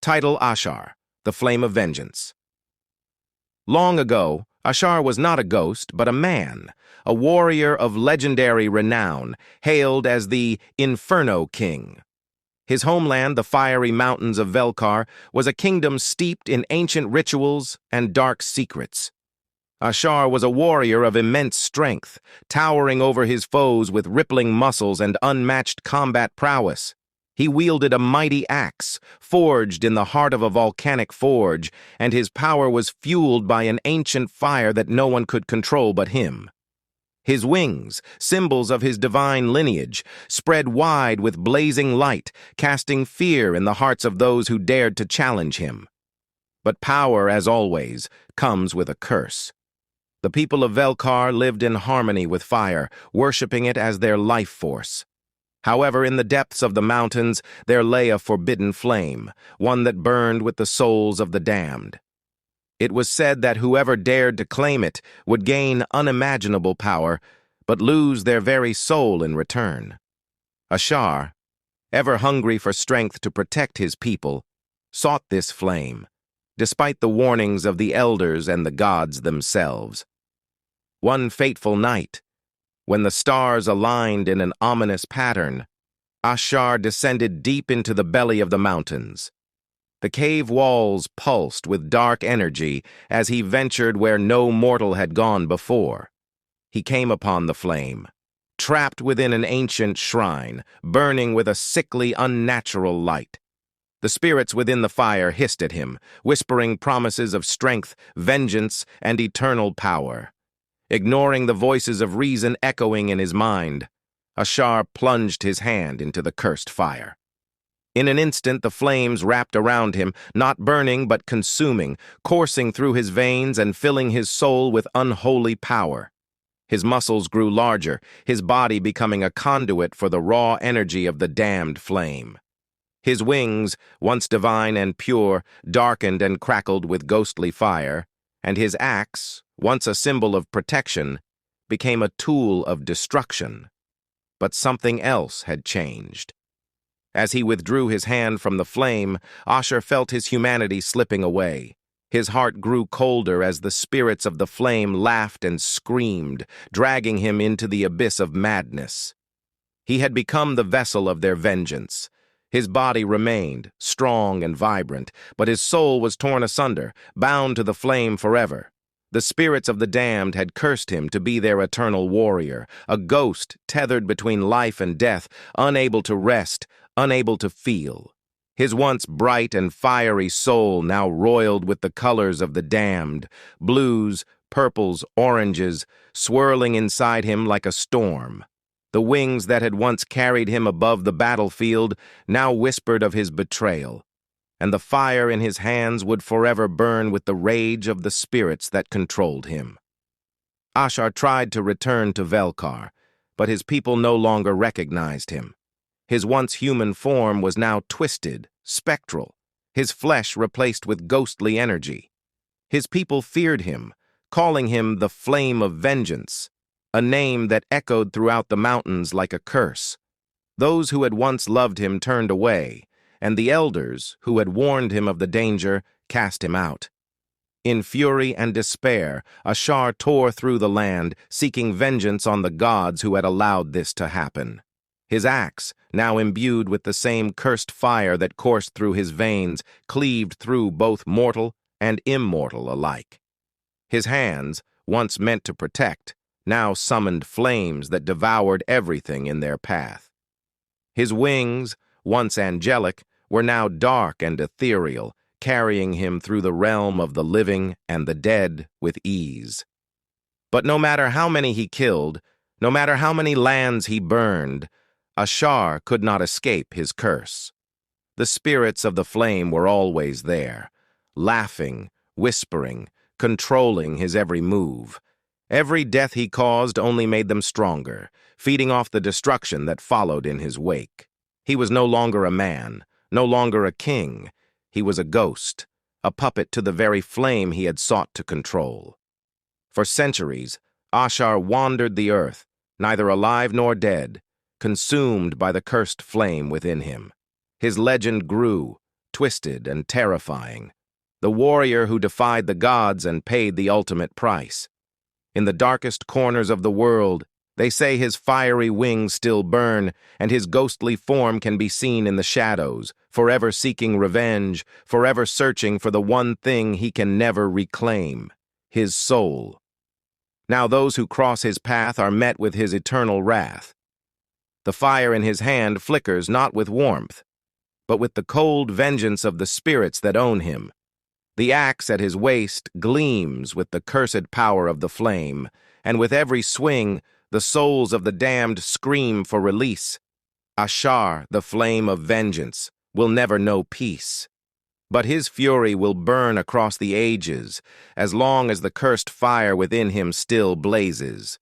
Title: Ashar, the Flame of Vengeance. Long ago, Ashar was not a ghost, but a man, a warrior of legendary renown, hailed as the Inferno King. His homeland, the fiery mountains of Velkar, was a kingdom steeped in ancient rituals and dark secrets. Ashar was a warrior of immense strength, towering over his foes with rippling muscles and unmatched combat prowess. He wielded a mighty axe, forged in the heart of a volcanic forge, and his power was fueled by an ancient fire that no one could control but him. His wings, symbols of his divine lineage, spread wide with blazing light, casting fear in the hearts of those who dared to challenge him. But power, as always, comes with a curse. The people of Velkar lived in harmony with fire, worshipping it as their life force. However, in the depths of the mountains, there lay a forbidden flame, one that burned with the souls of the damned. It was said that whoever dared to claim it would gain unimaginable power, but lose their very soul in return. Ashar, ever hungry for strength to protect his people, sought this flame, despite the warnings of the elders and the gods themselves. One fateful night, when the stars aligned in an ominous pattern, Ashar descended deep into the belly of the mountains. The cave walls pulsed with dark energy as he ventured where no mortal had gone before. He came upon the flame, trapped within an ancient shrine, burning with a sickly, unnatural light. The spirits within the fire hissed at him, whispering promises of strength, vengeance, and eternal power. Ignoring the voices of reason echoing in his mind, Ashar plunged his hand into the cursed fire. In an instant, the flames wrapped around him, not burning but consuming, coursing through his veins and filling his soul with unholy power. His muscles grew larger, his body becoming a conduit for the raw energy of the damned flame. His wings, once divine and pure, darkened and crackled with ghostly fire, and his axe, once a symbol of protection, became a tool of destruction. But something else had changed. As he withdrew his hand from the flame, Ashar felt his humanity slipping away. His heart grew colder as the spirits of the flame laughed and screamed, dragging him into the abyss of madness. He had become the vessel of their vengeance. His body remained, strong and vibrant, but his soul was torn asunder, bound to the flame forever. The spirits of the damned had cursed him to be their eternal warrior, a ghost tethered between life and death, unable to rest, unable to feel. His once bright and fiery soul now roiled with the colors of the damned, blues, purples, oranges, swirling inside him like a storm. The wings that had once carried him above the battlefield now whispered of his betrayal, and the fire in his hands would forever burn with the rage of the spirits that controlled him. Ashar tried to return to Velkar, but his people no longer recognized him. His once human form was now twisted, spectral, his flesh replaced with ghostly energy. His people feared him, calling him the Flame of Vengeance, a name that echoed throughout the mountains like a curse. Those who had once loved him turned away, and the elders, who had warned him of the danger, cast him out. In fury and despair, Ashar tore through the land, seeking vengeance on the gods who had allowed this to happen. His axe, now imbued with the same cursed fire that coursed through his veins, cleaved through both mortal and immortal alike. His hands, once meant to protect, now summoned flames that devoured everything in their path. His wings, once angelic, were now dark and ethereal, carrying him through the realm of the living and the dead with ease. But no matter how many he killed, no matter how many lands he burned, Ashar could not escape his curse. The spirits of the flame were always there, laughing, whispering, controlling his every move. Every death he caused only made them stronger, feeding off the destruction that followed in his wake. He was no longer a man, no longer a king. He was a ghost, a puppet to the very flame he had sought to control. For centuries, Ashar wandered the earth, neither alive nor dead, consumed by the cursed flame within him. His legend grew, twisted and terrifying. The warrior who defied the gods and paid the ultimate price. In the darkest corners of the world, they say his fiery wings still burn, and his ghostly form can be seen in the shadows, forever seeking revenge, forever searching for the one thing he can never reclaim, his soul. Now those who cross his path are met with his eternal wrath. The fire in his hand flickers not with warmth, but with the cold vengeance of the spirits that own him. The axe at his waist gleams with the cursed power of the flame, and with every swing, the souls of the damned scream for release. Ashar, the flame of vengeance, will never know peace. But his fury will burn across the ages, as long as the cursed fire within him still blazes.